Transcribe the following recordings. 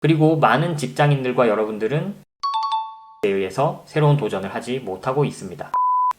그리고 많은 직장인들과 여러분들은 에 의해서 새로운 도전을 하지 못하고 있습니다.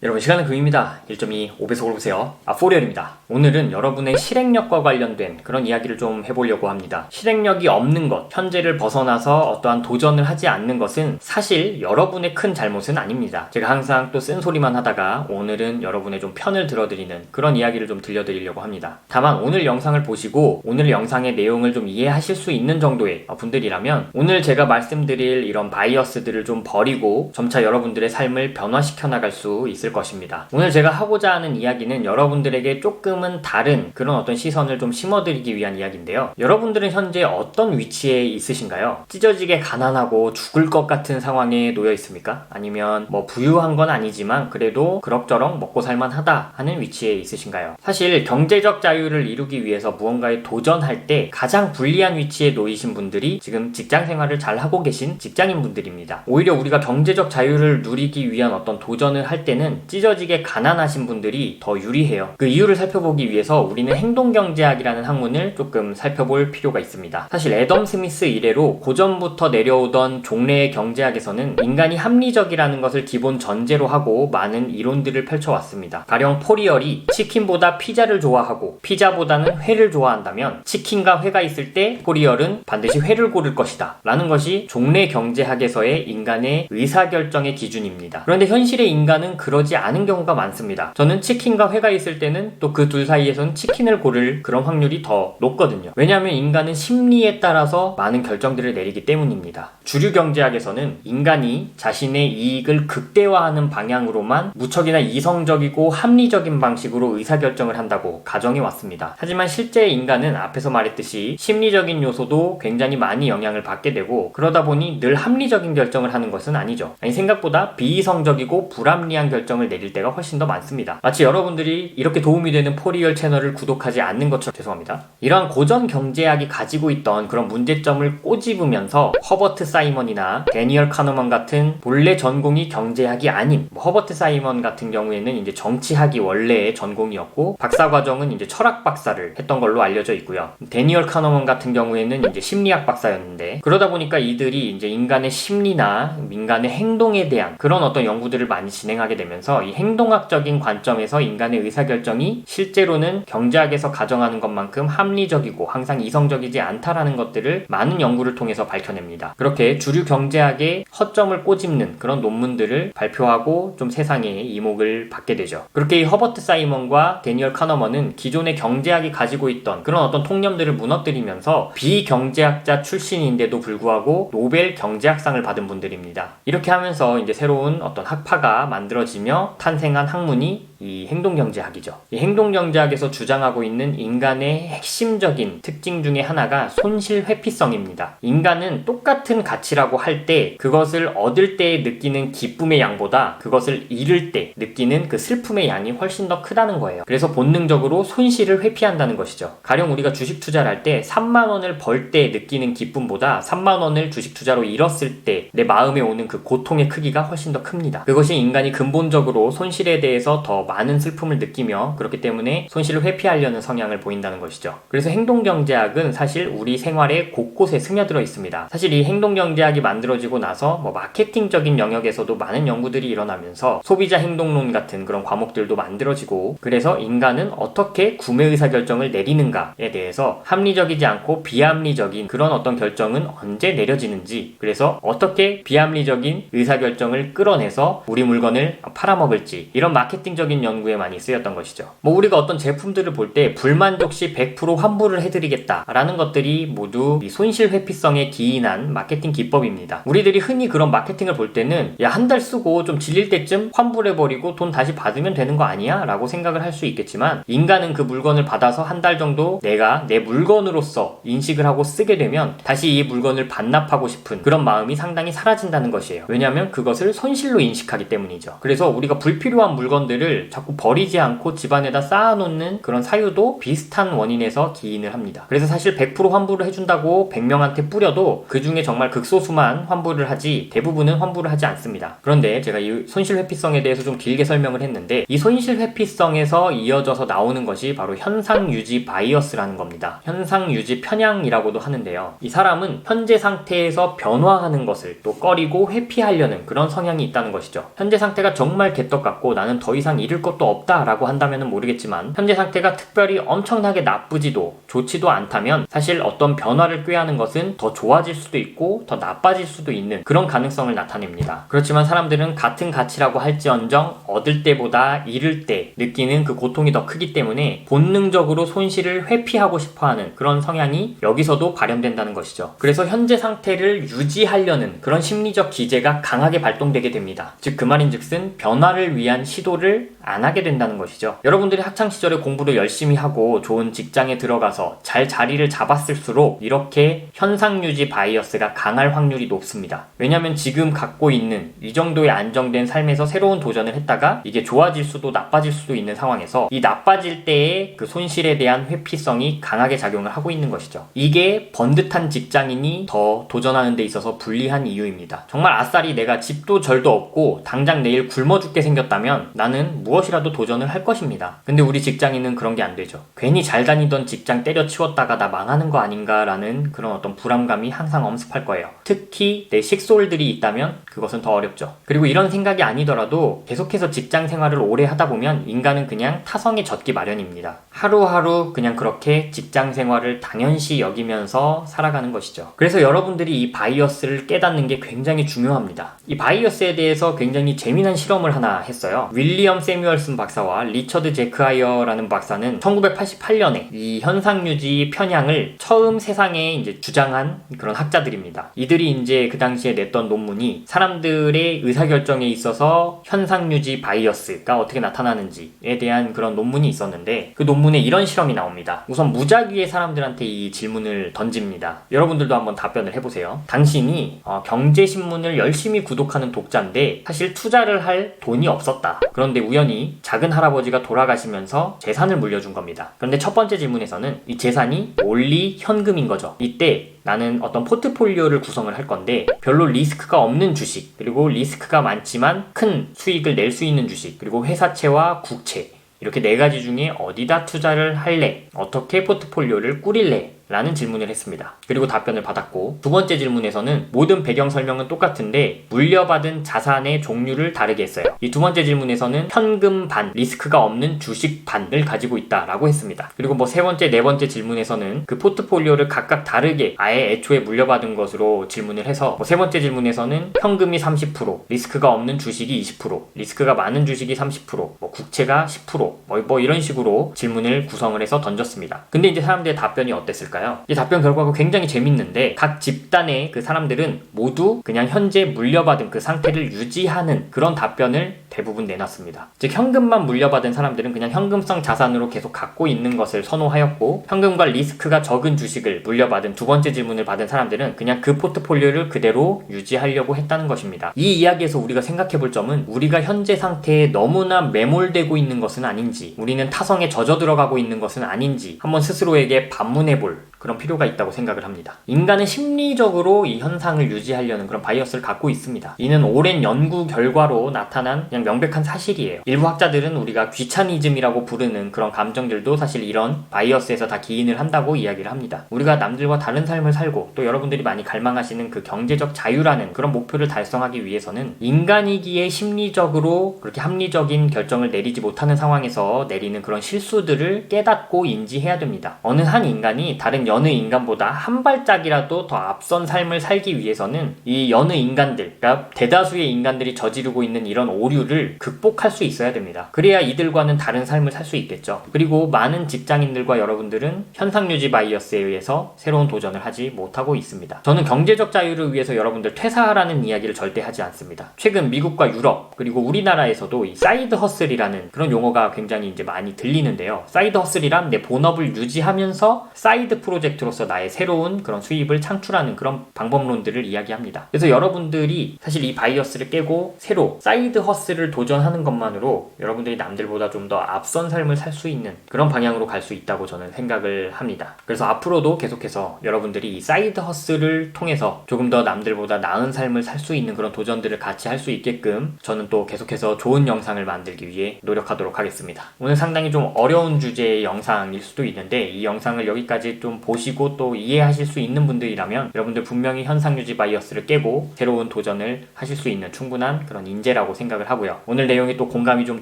여러분, 시간은 금입니다. 1.2 5배속으로 보세요. 포리얼입니다. 오늘은 여러분의 실행력과 관련된 그런 이야기를 좀 해보려고 합니다. 실행력이 없는 것, 현재를 벗어나서 어떠한 도전을 하지 않는 것은 사실 여러분의 큰 잘못은 아닙니다. 제가 항상 또 쓴소리만 하다가 오늘은 여러분의 좀 편을 들어드리는 그런 이야기를 좀 들려드리려고 합니다. 다만 오늘 영상을 보시고 오늘 영상의 내용을 좀 이해하실 수 있는 정도의 분들이라면 오늘 제가 말씀드릴 이런 바이어스들을 좀 버리고 점차 여러분들의 삶을 변화시켜 나갈 수 있을 것입니다. 오늘 제가 하고자 하는 이야기는 여러분들에게 조금은 다른 그런 어떤 시선을 좀 심어드리기 위한 이야기인데요. 여러분들은 현재 어떤 위치에 있으신가요? 찢어지게 가난하고 죽을 것 같은 상황에 놓여 있습니까? 아니면 부유한 건 아니지만 그래도 그럭저럭 먹고 살만하다 하는 위치에 있으신가요? 사실 경제적 자유를 이루기 위해서 무언가에 도전할 때 가장 불리한 위치에 놓이신 분들이 지금 직장 생활을 잘 하고 계신 직장인 분들입니다. 오히려 우리가 경제적 자유를 누리기 위한 어떤 도전을 할 때는 찢어지게 가난하신 분들이 더 유리해요. 그 이유를 살펴보기 위해서 우리는 행동경제학이라는 학문을 조금 살펴볼 필요가 있습니다. 사실 애덤 스미스 이래로 고전부터 내려오던 종래의 경제학에서는 인간이 합리적이라는 것을 기본 전제로 하고 많은 이론들을 펼쳐왔습니다. 가령 포리얼이 치킨보다 피자를 좋아하고 피자보다는 회를 좋아한다면 치킨과 회가 있을 때 포리얼은 반드시 회를 고를 것이다 라는 것이 종래 경제학에서의 인간의 의사결정의 기준입니다. 그런데 현실의 인간은 그러지 않은 경우가 많습니다. 저는 치킨과 회가 있을 때는 또 그 둘 사이에서는 치킨을 고를 그런 확률이 더 높거든요. 왜냐하면 인간은 심리에 따라서 많은 결정들을 내리기 때문입니다. 주류 경제학에서는 인간이 자신의 이익을 극대화하는 방향으로만 무척이나 이성적이고 합리적인 방식으로 의사결정을 한다고 가정해 왔습니다. 하지만 실제 인간은 앞에서 말했듯이 심리적인 요소도 굉장히 많이 영향을 받게 되고 그러다 보니 늘 합리적인 결정을 하는 것은 아니죠. 생각보다 비이성적이고 불합리한 결정을 내릴 때가 훨씬 더 많습니다. 마치 여러분들이 이렇게 도움이 되는 포리얼 채널을 구독하지 않는 것처럼 죄송합니다. 이러한 고전 경제학이 가지고 있던 그런 문제점을 꼬집으면서 허버트 사이먼이나 데니얼 카너먼 같은 본래 전공이 경제학이 아닌 허버트 사이먼 같은 경우에는 이제 정치학이 원래의 전공이었고 박사과정은 이제 철학 박사를 했던 걸로 알려져 있고요. 데니얼 카너먼 같은 경우에는 이제 심리학 박사였는데 그러다 보니까 이들이 이제 인간의 심리나 인간의 행동에 대한 그런 어떤 연구들을 많이 진행하게 되면서 이 행동학적인 관점에서 인간의 의사결정이 실제로는 경제학에서 가정하는 것만큼 합리적이고 항상 이성적이지 않다라는 것들을 많은 연구를 통해서 밝혀냅니다. 그렇게 주류 경제학의 허점을 꼬집는 그런 논문들을 발표하고 좀 세상에 이목을 받게 되죠. 그렇게 이 허버트 사이먼과 데니얼 카너먼은 기존의 경제학이 가지고 있던 그런 어떤 통념들을 무너뜨리면서 비경제학자 출신인데도 불구하고 노벨 경제학상을 받은 분들입니다. 이렇게 하면서 이제 새로운 어떤 학파가 만들어지며 탄생한 학문이 이 행동경제학이죠. 이 행동경제학에서 주장하고 있는 인간의 핵심적인 특징 중에 하나가 손실회피성입니다. 인간은 똑같은 가치라고 할 때 그것을 얻을 때 느끼는 기쁨의 양보다 그것을 잃을 때 느끼는 그 슬픔의 양이 훨씬 더 크다는 거예요. 그래서 본능적으로 손실을 회피한다는 것이죠. 가령 우리가 주식 투자를 할 때 3만 원을 벌 때 느끼는 기쁨보다 3만 원을 주식 투자로 잃었을 때 내 마음에 오는 그 고통의 크기가 훨씬 더 큽니다. 그것이 인간이 근본적으로 손실에 대해서 더 많은 슬픔을 느끼며 그렇기 때문에 손실을 회피하려는 성향을 보인다는 것이죠. 그래서 행동경제학은 사실 우리 생활의 곳곳에 스며들어 있습니다. 사실 이 행동경제학이 만들어지고 나서 마케팅적인 영역에서도 많은 연구들이 일어나면서 소비자 행동론 같은 그런 과목들도 만들어지고 그래서 인간은 어떻게 구매 의사결정을 내리는가에 대해서 합리적이지 않고 비합리적인 그런 어떤 결정은 언제 내려지는지 그래서 어떻게 비합리적인 의사결정을 끌어내서 우리 물건을 팔아먹을지 이런 마케팅적인 연구에 많이 쓰였던 것이죠. 우리가 어떤 제품들을 볼 때 불만족 시 100% 환불을 해드리겠다라는 것들이 모두 이 손실회피성에 기인한 마케팅 기법입니다. 우리들이 흔히 그런 마케팅을 볼 때는 야, 한 달 쓰고 좀 질릴 때쯤 환불해버리고 돈 다시 받으면 되는 거 아니야? 라고 생각을 할 수 있겠지만 인간은 그 물건을 받아서 한 달 정도 내가 내 물건으로서 인식을 하고 쓰게 되면 다시 이 물건을 반납하고 싶은 그런 마음이 상당히 사라진다는 것이에요. 왜냐하면 그것을 손실로 인식하기 때문이죠. 그래서 우리가 불필요한 물건들을 자꾸 버리지 않고 집안에다 쌓아놓는 그런 사유도 비슷한 원인에서 기인을 합니다. 그래서 사실 100% 환불을 해준다고 100명한테 뿌려도 그 중에 정말 극소수만 환불을 하지 대부분은 환불을 하지 않습니다. 그런데 제가 이 손실 회피성에 대해서 좀 길게 설명을 했는데 이 손실 회피성에서 이어져서 나오는 것이 바로 현상 유지 바이어스라는 겁니다. 현상 유지 편향이라고도 하는데요. 이 사람은 현재 상태에서 변화하는 것을 또 꺼리고 회피하려는 그런 성향이 있다는 것이죠. 현재 상태가 정말 개떡 같고 나는 더 이상 잃을 것도 없다라고 한다면 모르겠지만 현재 상태가 특별히 엄청나게 나쁘지도 좋지도 않다면 사실 어떤 변화를 꾀하는 것은 더 좋아질 수도 있고 더 나빠질 수도 있는 그런 가능성을 나타냅니다. 그렇지만 사람들은 같은 가치라고 할지언정 얻을 때보다 잃을 때 느끼는 그 고통이 더 크기 때문에 본능적으로 손실을 회피하고 싶어하는 그런 성향이 여기서도 발현된다는 것이죠. 그래서 현재 상태를 유지하려는 그런 심리적 기제가 강하게 발동되게 됩니다. 즉 그 말인즉슨 변화를 위한 시도를 안 하게 된다는 것이죠. 여러분들이 학창시절에 공부를 열심히 하고 좋은 직장에 들어가서 잘 자리를 잡았을수록 이렇게 현상유지 바이어스가 강할 확률이 높습니다. 왜냐하면 지금 갖고 있는 이 정도의 안정된 삶에서 새로운 도전을 했다가 이게 좋아질 수도 나빠질 수도 있는 상황에서 이 나빠질 때의 그 손실에 대한 회피성이 강하게 작용을 하고 있는 것이죠. 이게 번듯한 직장인이 더 도전하는 데 있어서 불리한 이유입니다. 정말 아싸리 내가 집도 절도 없고 당장 내일 굶어 죽게 생겼다면 나는 무엇이라도 도전을 할 것입니다. 근데 우리 직장인은 그런 게 안 되죠. 괜히 잘 다니던 직장 때려치웠다가 나 망하는 거 아닌가라는 그런 어떤 불안감이 항상 엄습할 거예요. 특히 내 식솔들이 있다면 그것은 더 어렵죠. 그리고 이런 생각이 아니더라도 계속해서 직장 생활을 오래 하다 보면 인간은 그냥 타성에 젖기 마련입니다. 하루하루 그냥 그렇게 직장 생활을 당연시 여기면서 살아가는 것이죠. 그래서 여러분들이 이 바이어스를 깨닫는 게 굉장히 중요합니다. 이 바이어스에 대해서 굉장히 재미난 실험을 하나 했어요. 윌리엄 세뮤얼슨 박사와 리처드 제크하이어라는 박사는 1988년에 이 현상유지 편향을 처음 세상에 이제 주장한 그런 학자들입니다. 이들이 이제 그 당시에 냈던 논문이 사람들의 의사결정에 있어서 현상유지 바이어스가 어떻게 나타나는지에 대한 그런 논문이 있었는데 그 논문에 이런 실험이 나옵니다. 우선 무작위의 사람들한테 이 질문을 던집니다. 여러분들도 한번 답변을 해보세요. 당신이 경제신문을 열심히 구독하는 독자인데 사실 투자를 할 돈이 없었다. 그런데 우연히 작은 할아버지가 돌아가시면서 재산을 물려준 겁니다. 그런데 첫 번째 질문에서는 이 재산이 올리 현금인 거죠. 이때 나는 어떤 포트폴리오를 구성을 할 건데 별로 리스크가 없는 주식, 그리고 리스크가 많지만 큰 수익을 낼 수 있는 주식, 그리고 회사채와 국채, 이렇게 네 가지 중에 어디다 투자를 할래? 어떻게 포트폴리오를 꾸릴래? 라는 질문을 했습니다. 그리고 답변을 받았고, 두 번째 질문에서는 모든 배경 설명은 똑같은데 물려받은 자산의 종류를 다르게 했어요. 이 두 번째 질문에서는 현금 반, 리스크가 없는 주식 반을 가지고 있다라고 했습니다. 그리고 세 번째, 네 번째 질문에서는 그 포트폴리오를 각각 다르게 아예 애초에 물려받은 것으로 질문을 해서 세 번째 질문에서는 현금이 30%, 리스크가 없는 주식이 20%, 리스크가 많은 주식이 30%, 국채가 10%, 이런 식으로 질문을 구성을 해서 던졌습니다. 근데 이제 사람들의 답변이 어땠을까요? 이 답변 결과가 굉장히 재밌는데 각 집단의 그 사람들은 모두 그냥 현재 물려받은 그 상태를 유지하는 그런 답변을 대부분 내놨습니다. 즉 현금만 물려받은 사람들은 그냥 현금성 자산으로 계속 갖고 있는 것을 선호하였고, 현금과 리스크가 적은 주식을 물려받은 두 번째 질문을 받은 사람들은 그냥 그 포트폴리오를 그대로 유지하려고 했다는 것입니다. 이 이야기에서 우리가 생각해볼 점은 우리가 현재 상태에 너무나 매몰되고 있는 것은 아닌지, 우리는 타성에 젖어 들어가고 있는 것은 아닌지 한번 스스로에게 반문해볼 그런 필요가 있다고 생각을 합니다. 인간은 심리적으로 이 현상을 유지하려는 그런 바이어스를 갖고 있습니다. 이는 오랜 연구 결과로 나타난 그냥 명백한 사실이에요. 일부 학자들은 우리가 귀차니즘이라고 부르는 그런 감정들도 사실 이런 바이어스에서 다 기인을 한다고 이야기를 합니다. 우리가 남들과 다른 삶을 살고 또 여러분들이 많이 갈망하시는 그 경제적 자유라는 그런 목표를 달성하기 위해서는 인간이기에 심리적으로 그렇게 합리적인 결정을 내리지 못하는 상황에서 내리는 그런 실수들을 깨닫고 인지해야 됩니다. 어느 한 인간이 다른 여느 인간보다 한 발짝이라도 더 앞선 삶을 살기 위해서는 이 여느 인간들, 그러니까 대다수의 인간들이 저지르고 있는 이런 오류를 극복할 수 있어야 됩니다. 그래야 이들과는 다른 삶을 살 수 있겠죠. 그리고 많은 직장인들과 여러분들은 현상유지 바이어스에 의해서 새로운 도전을 하지 못하고 있습니다. 저는 경제적 자유를 위해서 여러분들 퇴사하라는 이야기를 절대 하지 않습니다. 최근 미국과 유럽 그리고 우리나라에서도 이 사이드 허슬이라는 그런 용어가 굉장히 이제 많이 들리는데요. 사이드 허슬이란 내 본업을 유지하면서 사이드 프로젝트로서 나의 새로운 그런 수입을 창출하는 그런 방법론들을 이야기합니다. 그래서 여러분들이 사실 이 바이어스를 깨고 새로 사이드 허슬을 것들을 도전하는 것만으로 여러분들이 남들보다 좀 더 앞선 삶을 살 수 있는 그런 방향으로 갈 수 있다고 저는 생각을 합니다. 그래서 앞으로도 계속해서 여러분들이 이 사이드 허슬을 통해서 조금 더 남들보다 나은 삶을 살 수 있는 그런 도전들을 같이 할 수 있게끔 저는 또 계속해서 좋은 영상을 만들기 위해 노력하도록 하겠습니다. 오늘 상당히 좀 어려운 주제의 영상일 수도 있는데 이 영상을 여기까지 좀 보시고 또 이해하실 수 있는 분들이라면 여러분들 분명히 현상유지 바이어스를 깨고 새로운 도전을 하실 수 있는 충분한 그런 인재라고 생각을 하고요. 오늘 내용이 또 공감이 좀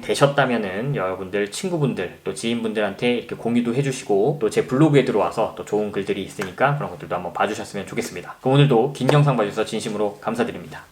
되셨다면은 여러분들 친구분들 또 지인분들한테 이렇게 공유도 해주시고 또 제 블로그에 들어와서 또 좋은 글들이 있으니까 그런 것들도 한번 봐주셨으면 좋겠습니다. 그럼 오늘도 긴 영상 봐주셔서 진심으로 감사드립니다.